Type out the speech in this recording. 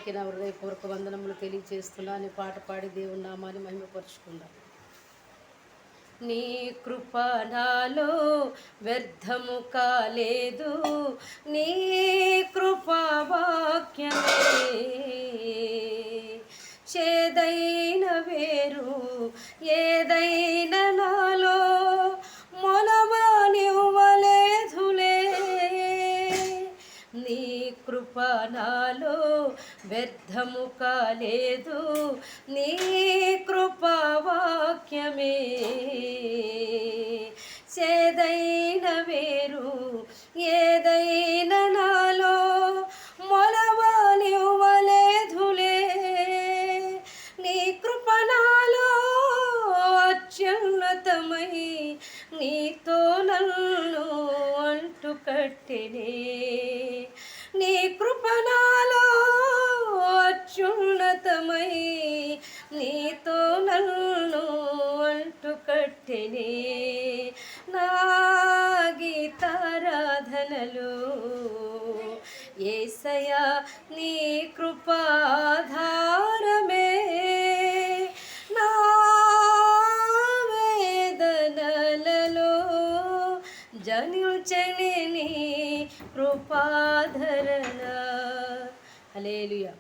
అందరికీ నా హృదయపూర్వక వందనములు తెలియజేస్తున్నా. నీ పాట పాడి దేవుని నామాన్ని మహిమపరుచుకుందాం. నీ కృప నాలో వ్యర్థము కాలేదు, నీ కృపా వాక్యమే చేదైన వేరు ఏదైనా నాలో మొలవనివ్వలేదులే. నీ కృప నాలో వ్యర్థము కాలేదు, నీ కృపా వాక్యమే చేదైన వేరు ఏదైనా నాలో మొలవనివ్వలేదులే. నీ కృప నాలో అత్యున్నతమై నీతో నన్ను అంటుకట్టెనే. నీ కృప నాలో అత్యున్నతమై నీతో నన్ను అంటుకట్టెనే. నా గీతారాధనలో యేసయ్యా నీ కృపాధారమే, నా వేదనలలో జనించని నీ కృపాధరణ. హల్లెలూయా.